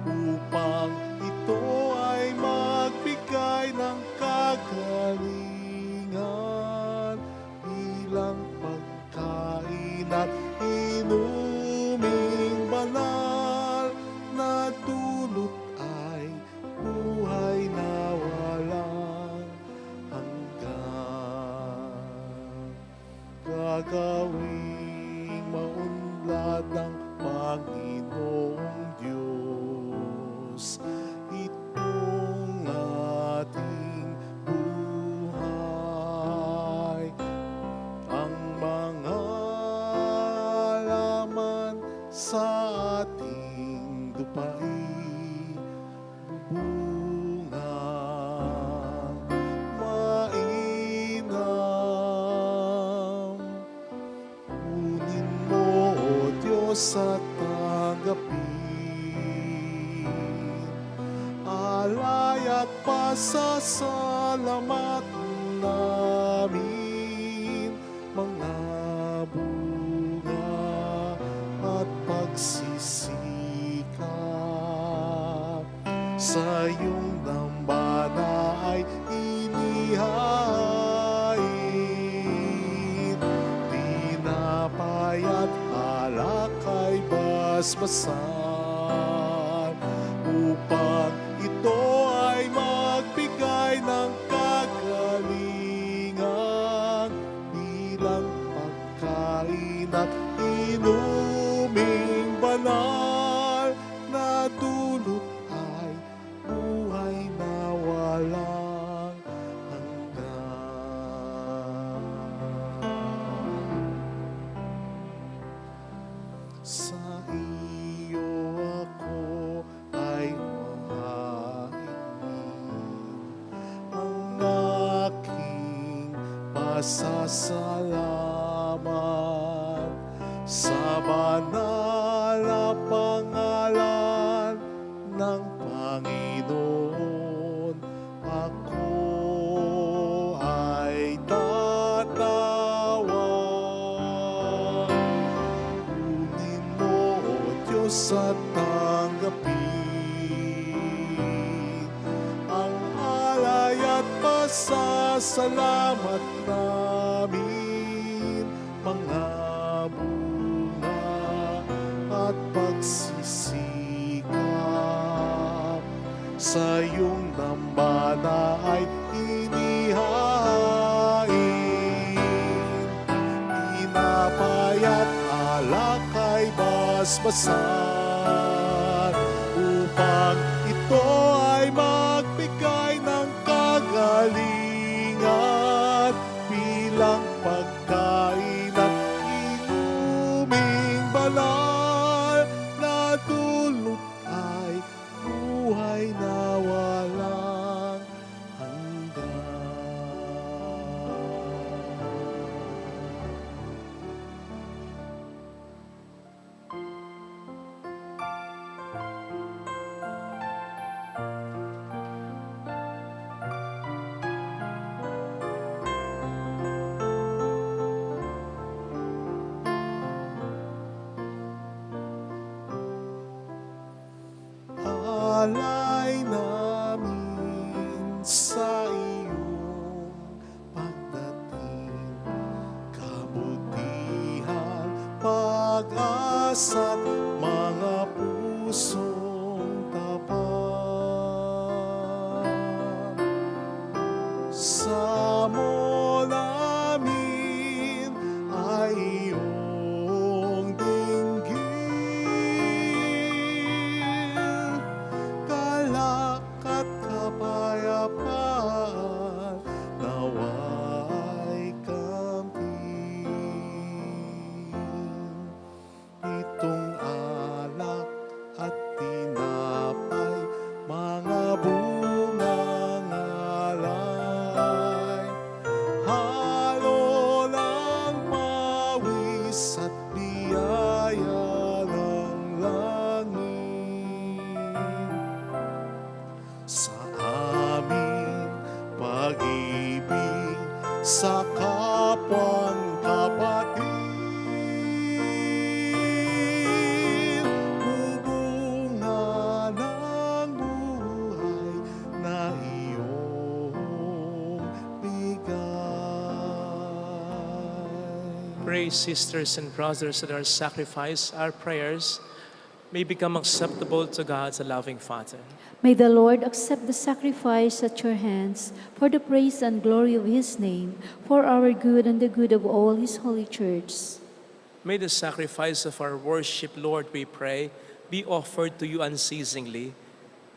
[SPEAKER 1] upang ito ay magbigay ng kagalingan bilang pagkain at inuming banal na dulot ay buhay na walang hanggan. Gagawing maunlad ng Panginoong Diyos itong ating buhay. Ang mga laman sa ating lupain bubungang mainam. Kunin mo, O Diyos, at tanggapin alay at pasasalamat namin, mga bunga at pagsisikap sa iyong dambana ay inihain. Tinapay at alak ay basbasan upang ito ay magbigay ng kagalingan bilang pagkain at inuming banal na dulot ay buhay na walang hanggan. Sa iyo ako ay mahiling, ang aking pasasalamat sa banal na pangalan ng Panginoon. Ako ay tatawag. Kunin mo, O Diyos, at tanggapin ang alay at pasasalamat namin, mga bunga at pagsisikap sa iyong dambana ay inihain. Tinapay at alak ay basbasan upang ito ay magbigay ng kagalingan bilang pagkain at inuming banal na dulot ay pag-asa't mga pusong tapat. Sa mo namin ay iyong dinggin, galak at kapayapaan nawa'y kamtin. Itong alak at tinapay, mga bungang alay, halo ng pawis at biyaya ng langit. Sa aming pag-ibig sa kapwang kapatid, bubunga ng buhay na iyong bigay.
[SPEAKER 2] Pray, sisters and brothers, that our sacrifice, our prayers, may become acceptable to God, the loving Father.
[SPEAKER 3] May the Lord accept the sacrifice at your hands for the praise and glory of his name, for our good and the good of all his holy church.
[SPEAKER 2] May the sacrifice of our worship, Lord, we pray, be offered to you unceasingly,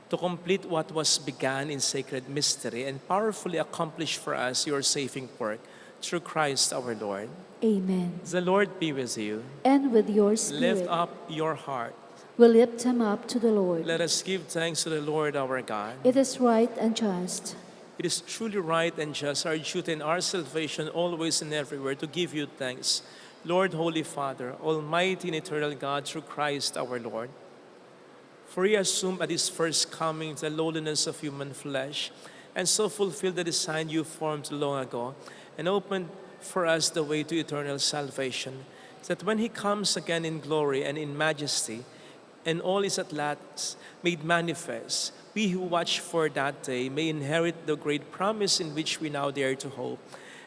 [SPEAKER 2] to complete what was begun in sacred mystery and powerfully accomplish for us your saving work through Christ our Lord.
[SPEAKER 3] Amen.
[SPEAKER 2] The Lord be with you.
[SPEAKER 3] And with your spirit,
[SPEAKER 2] Lift up your heart.
[SPEAKER 3] we lift him up to the Lord.
[SPEAKER 2] Let us give thanks to the Lord our God.
[SPEAKER 3] It is right and just.
[SPEAKER 2] It is truly right and just, our duty and our salvation, always and everywhere, to give you thanks, Lord, Holy Father, Almighty and eternal God, through Christ our Lord. For he assumed at his first coming the lowliness of human flesh, and so fulfilled the design you formed long ago, and opened for us the way to eternal salvation, that when he comes again in glory and in majesty, and all is at last made manifest, we who watch for that day may inherit the great promise in which we now dare to hope.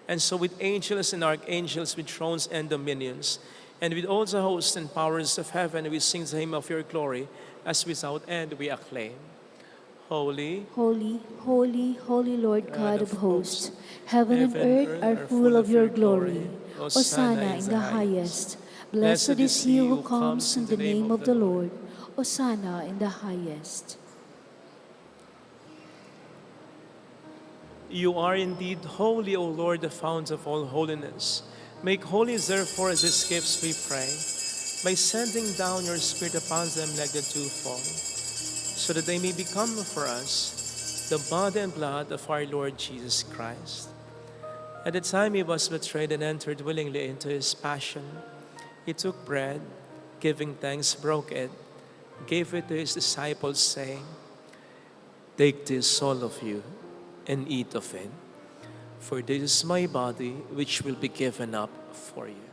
[SPEAKER 2] And so with angels and archangels, with thrones and dominions, and with all the hosts and powers of heaven, we sing the hymn of your glory, as without end we acclaim. Holy,
[SPEAKER 3] Holy, holy, holy Lord God of hosts, heaven and
[SPEAKER 2] Heaven and
[SPEAKER 3] earth are full of your glory. Hosanna in the highest. Blessed is he who comes in the name of the Lord. Hosanna in the highest.
[SPEAKER 2] you are indeed holy, O Lord, the fount of all holiness. Make holy, therefore, these gifts, we pray, by sending down your Spirit upon them like the dewfall, so that they may become for us the body and blood of our Lord Jesus Christ. At the time he was betrayed and entered willingly into his passion, he took bread, giving thanks, broke it, gave it to his disciples, saying, "Take this, all of you, and eat of it, for this is my body, which will be given up for you."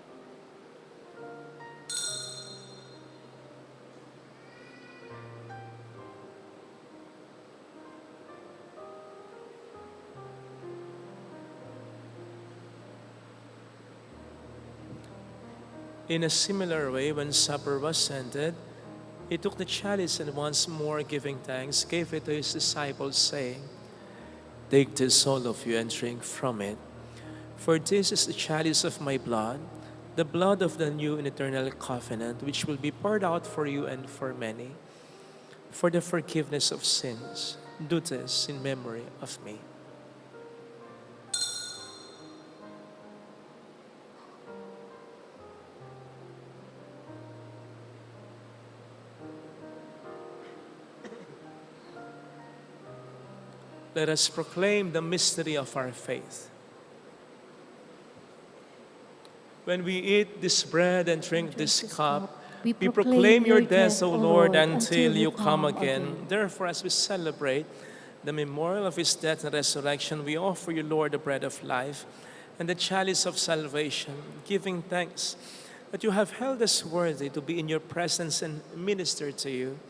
[SPEAKER 2] In a similar way, when supper was ended, he took the chalice and once more giving thanks, gave it to his disciples, saying, "Take this, all of you, and drink from it. For this is the chalice of my blood, the blood of the new and eternal covenant, which will be poured out for you and for many, for the forgiveness of sins. Do this in memory of me." Let us proclaim the mystery of our faith. When we eat this bread and drink this cup, we proclaim your death, O Lord, until you come again. Therefore, as we celebrate the memorial of his death and resurrection, we offer you, Lord, the bread of life and the chalice of salvation, giving thanks that you have held us worthy to be in your presence and minister to you.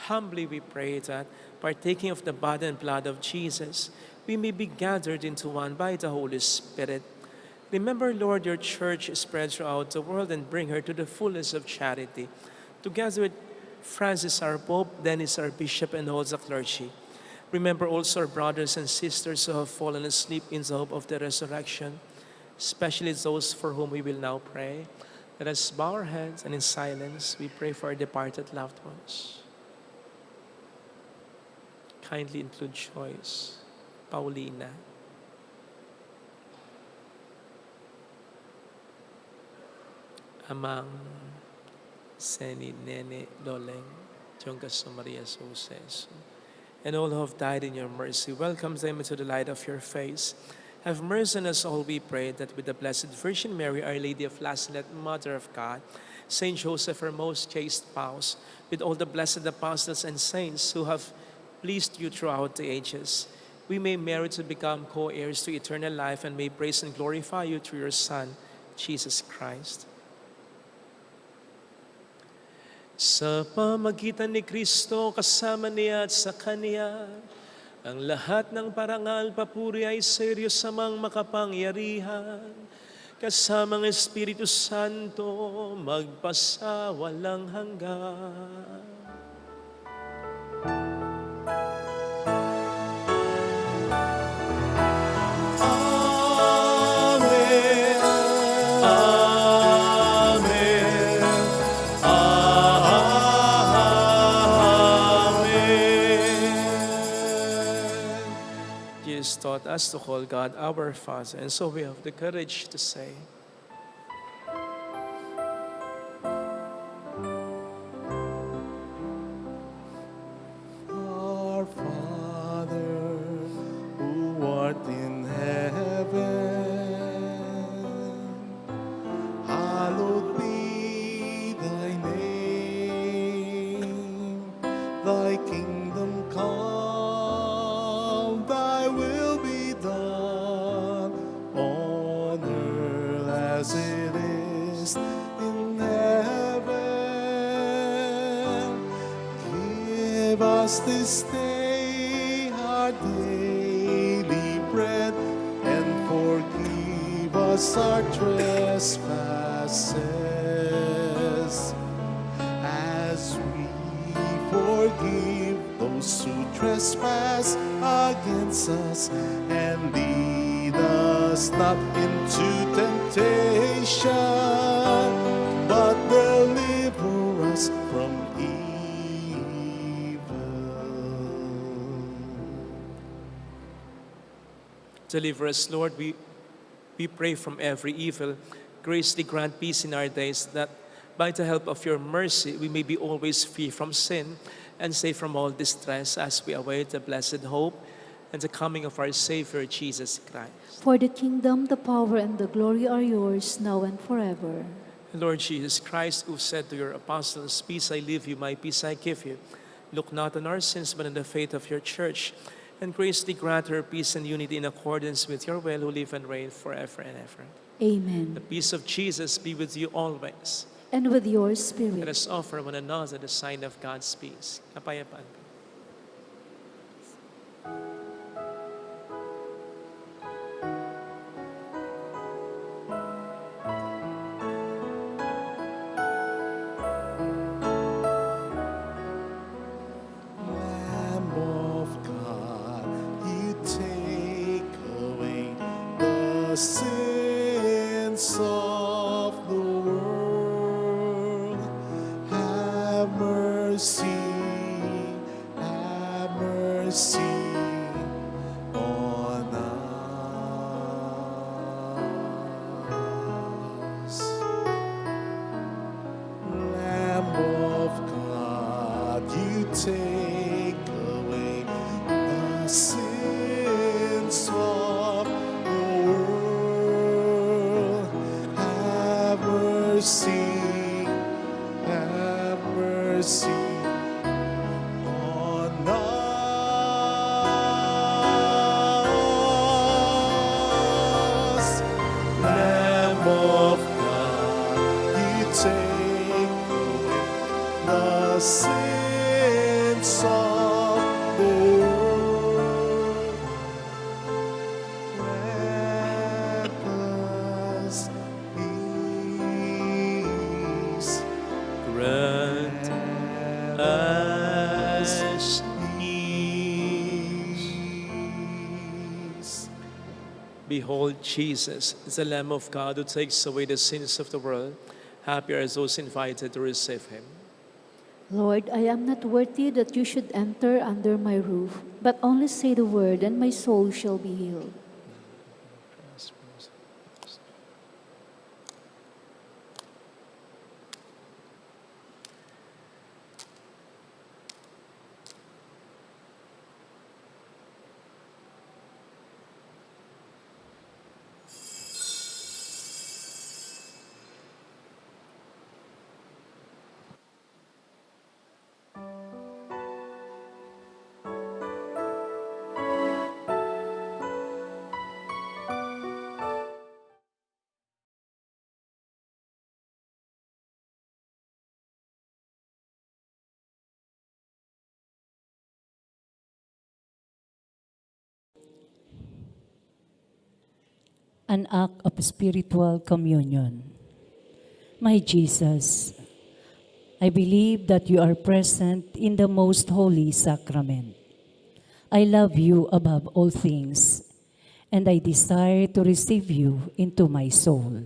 [SPEAKER 2] Humbly we pray that, partaking of the body and blood of Jesus, we may be gathered into one by the Holy Spirit. Remember, Lord, your church is spread throughout the world and bring her to the fullness of charity. Together with Francis, our Pope, Dennis, our Bishop, and all the clergy. Remember also our brothers and sisters who have fallen asleep in the hope of the resurrection, especially those for whom we will now pray. Let us bow our heads and in silence we pray for our departed loved ones. Kindly include Joyce, Paulina, Amang, Seni, Nene, Loleng, Jongkas Maria Suses, and all who have died in your mercy. Welcome them into the light of your face. Have mercy on us all, we pray, that with the Blessed Virgin Mary, Our Lady of Lazaret, Mother of God, Saint Joseph, her most chaste spouse, with all the blessed apostles and saints who have pleased you throughout the ages, we may merit to become co-heirs to eternal life and may praise and glorify you through your Son, Jesus Christ. Sa pamagitan ni Kristo, kasama niya at sa Kanya, ang lahat ng parangal, papuri ay sa iyo samang makapangyarihan, kasamang Espiritu Santo, magpasawalang hanggan. Jesus taught us to call God our Father, and so we have the courage to say,
[SPEAKER 1] Our Father, who art in heaven, hallowed be thy name. Thy kingdom come, thy will be done on earth as it is in heaven. Give us this day our daily bread, and forgive us our trespasses, as we forgive those who trespass against us. And lead us not into temptation, but deliver us from evil.
[SPEAKER 2] deliver us, Lord. We pray from every evil. Graciously grant peace in our days, that by the help of your mercy, we may be always free from sin and safe from all distress as we await the blessed hope and the coming of our Savior, Jesus Christ.
[SPEAKER 3] For the kingdom, the power, and the glory are yours, now and forever.
[SPEAKER 2] Lord Jesus Christ, who said to your apostles, "Peace I leave you, my peace I give you," look not on our sins, but on the faith of your church, and graciously grant her peace and unity in accordance with your will, who live and reign forever and ever.
[SPEAKER 3] Amen.
[SPEAKER 2] The peace of Jesus be with you always.
[SPEAKER 3] And with your
[SPEAKER 2] Let
[SPEAKER 3] spirit.
[SPEAKER 2] us offer one another the sign of God's peace. Kapayapaan.
[SPEAKER 1] Lamb of God, you take away the sins of the world. Have mercy, have mercy on us. Lamb of God, you take away the sins of the world. Have mercy, have mercy on us. Lamb of God, you take away the sins of the world. Let the
[SPEAKER 2] Behold, Jesus is the Lamb of God who takes away the sins of the world. Happy are those invited to receive him.
[SPEAKER 3] Lord, I am not worthy that you should enter under my roof, but only say the word, and my soul shall be healed.
[SPEAKER 6] An act of spiritual communion. My Jesus, I believe that you are present in the most holy sacrament. I love you above all things, and I desire to receive you into my soul.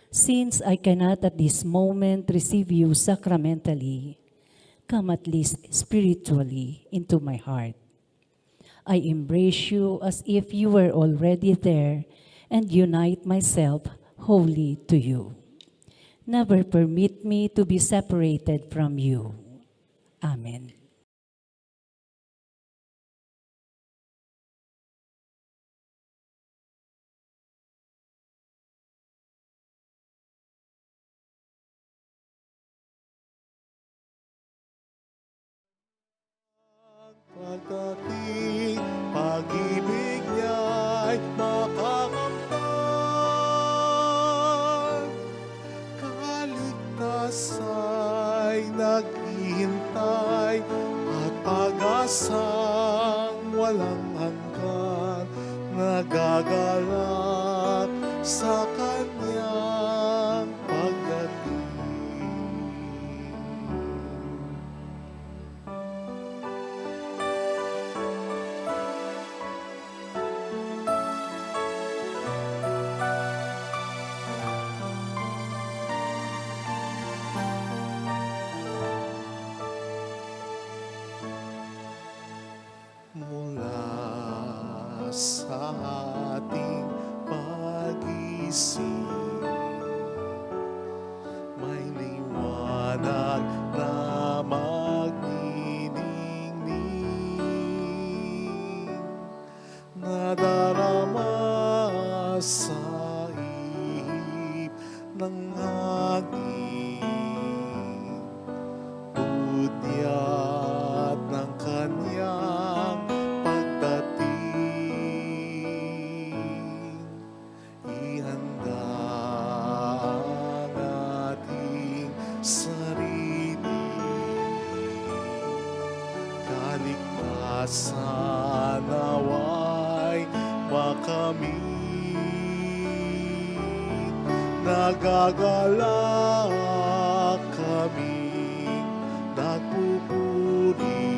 [SPEAKER 6] Since I cannot at this moment receive you sacramentally, come at least spiritually into my heart. I embrace you as if you were already there and unite myself wholly to you. Never permit me to be separated from you. Amen.
[SPEAKER 1] Pagdating, pag-ibig niya'y makakamtan. Kaligtasa'y naghihintay at pag-asang walang hanggan. Nagagalak sa kanyang pagdating. Mula sa ating pag-isip, may liwanag na magniningning, nadarama sa ihip ng hangin, udyat ng kanyang pagdating. Ihanda ang ating sarili, kaligtasan nawa'y makamit. Nagagalak kaming nagpupuri,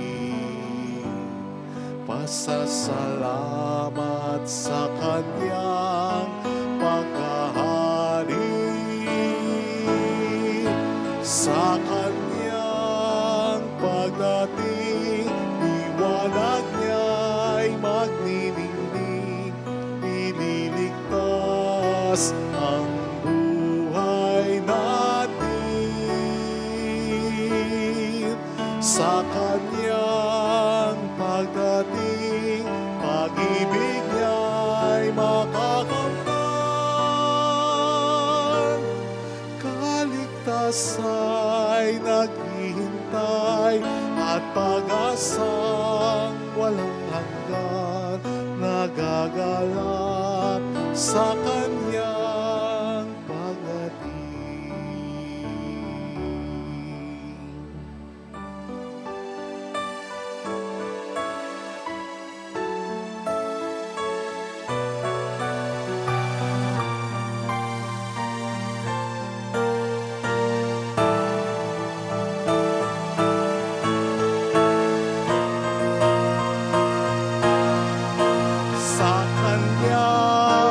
[SPEAKER 1] pasasalamat sa kanyang pagkahari. Sa kanyang pagdating, liwanag niya'y magniningning, ililigtas ang buhay natin. Sa kanyang pagdating, pag-ibig niya'y makakamtan. Kaligtasa'y naghihintay at pag-asang walang hanggan. Nagagalak sa kanyang pagdating. Sa kanyang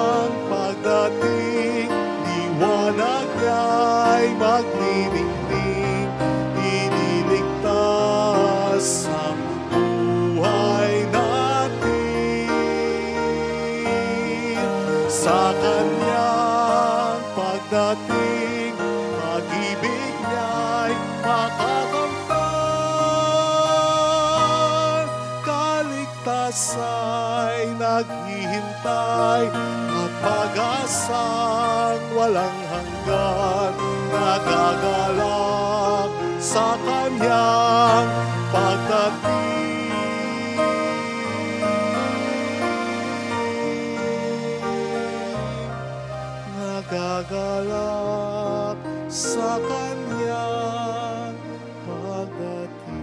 [SPEAKER 1] magniningning, iniligtas ang buhay natin. Sa kanyang pagdating, pag-ibig niya'y makakamtan. Kaligtasa'y naghihintay at pag-asang walang hanggan, nagagalak sa kanyang pagdating. Nagagalak sa kanyang pagdating.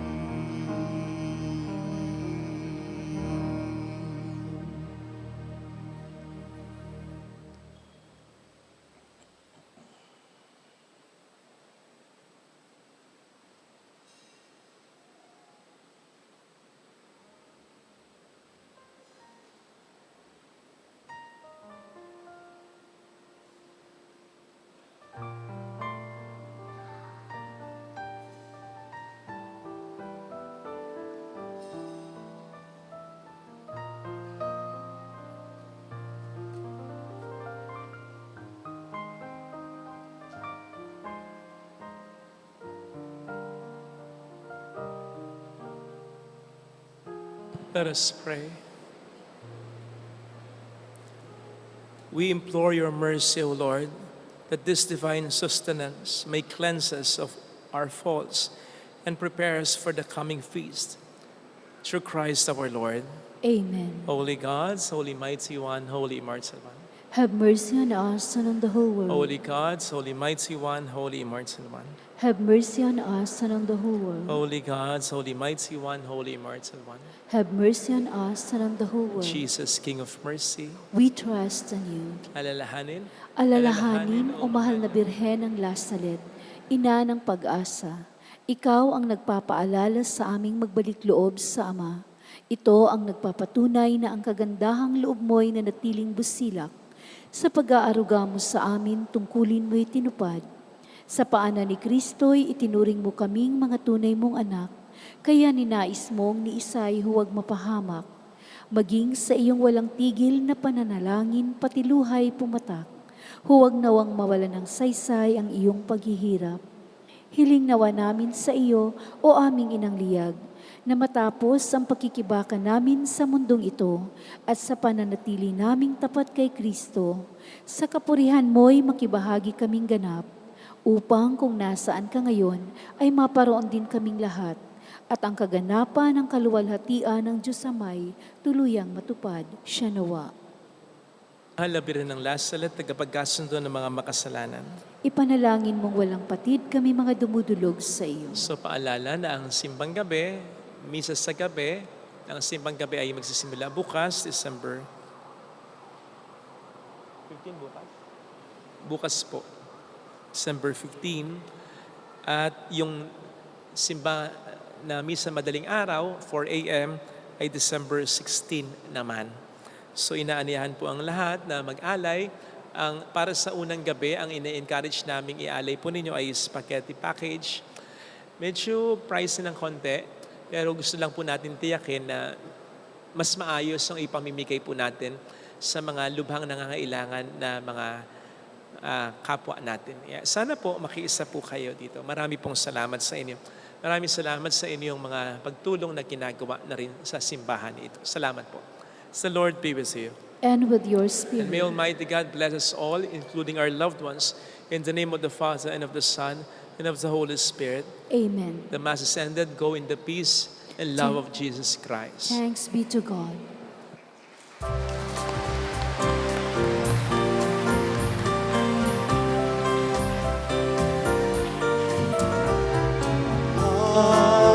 [SPEAKER 2] Let us pray. We implore your mercy, O Lord, that this divine sustenance may cleanse us of our faults and prepare us for the coming feast. Through Christ our Lord.
[SPEAKER 3] Amen.
[SPEAKER 2] Holy God, Holy Mighty One, Holy Immortal One.
[SPEAKER 3] Have mercy on us and on the whole world.
[SPEAKER 2] Holy God, Holy Mighty One, Holy Immortal One.
[SPEAKER 3] Have mercy on us and on the whole world.
[SPEAKER 2] Holy God, Holy Mighty One, Holy Immortal One.
[SPEAKER 3] Have mercy on us and on the whole world.
[SPEAKER 2] Jesus, King of Mercy,
[SPEAKER 3] We trust in you.
[SPEAKER 2] alalahanin,
[SPEAKER 3] Alalahanin, o mahal na Birhen ng Lasalet, ina ng pag-asa. Ikaw ang nagpapaalala sa aming magbalik loob sa Ama. Ito ang nagpapatunay na ang kagandahang loob mo'y nanatiling busilak. Sa pag-aaruga mo sa amin, tungkulin mo'y tinupad. Sa paanan ni Kristo'y itinuring mo kaming mga tunay mong anak, kaya ninais mong ni Isay huwag mapahamak. Maging sa iyong walang tigil na pananalangin, pati luhay pumatak. Huwag nawang mawala ng saysay ang iyong paghihirap. Hiling nawa namin sa iyo, o aming inang liyag, na matapos ang pagkikibaka namin sa mundong ito at sa pananatili naming tapat kay Kristo, sa kapurihan mo'y makibahagi kaming ganap, upang kung nasaan ka ngayon ay maparoon din kaming lahat, at ang kaganapan ng kaluwalhatian ng Diyos Amay tuluyang matupad. Siya nawa.
[SPEAKER 2] mahal na Birhen ng Lasalet, tagapagkasundo ng mga makasalanan.
[SPEAKER 3] Ipanalangin mong walang patid kami mga dumudulog sa iyo.
[SPEAKER 2] So paalala na ang simbang gabi, misa sa gabi, ang simbang gabi ay magsisimula bukas, December 15 bukas? Bukas po, December 15. At yung simba na misa madaling araw, 4 a.m., ay December 16 naman. So inaaniyahan po ang lahat na mag-alay. Para sa unang gabi, ang ina-encourage naming ialay po ninyo ay spaghetti package. Medyo pricey ng konti, pero gusto lang po natin tiyakin na mas maayos ang ipamimigay po natin sa mga lubhang nangangailangan na mga kapwa natin. Sana po makiisa po kayo dito. Marami pong salamat sa inyo. Maraming salamat sa inyong mga pagtulong na ginagawa na rin sa simbahan ito. Salamat po. The Lord be with you.
[SPEAKER 3] And with your
[SPEAKER 2] And may
[SPEAKER 3] spirit.
[SPEAKER 2] Almighty God bless us all, including our loved ones, in the name of the Father, and of the Son, and of the Holy Spirit.
[SPEAKER 3] Amen.
[SPEAKER 2] The Mass is ended. Go in the peace and love of Jesus Christ.
[SPEAKER 3] Thanks be to God.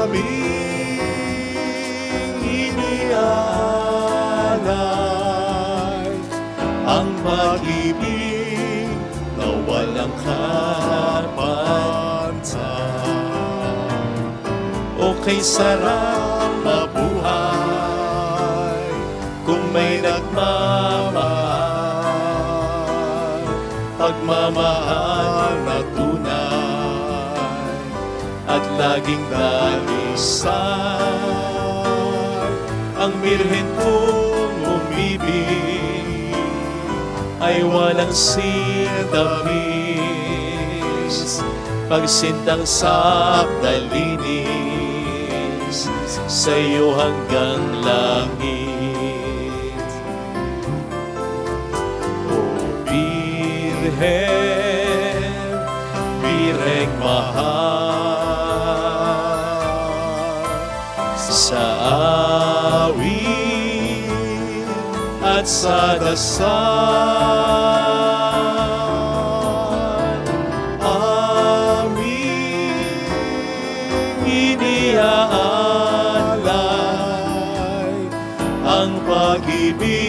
[SPEAKER 1] Aming inialay ang pag-ibig na walang kapantay. O kay sarap mabuhay kung may nagmamahal, pagmamahal na tunay. laging dalisay. Ang birhen kong umibig ay walang sintamis, pagsintang sapdalinis sa'yo hanggang langit. O Birhen, Birheng mahal, sa awit at sa dasal, aming iniaalay ang pag-ibig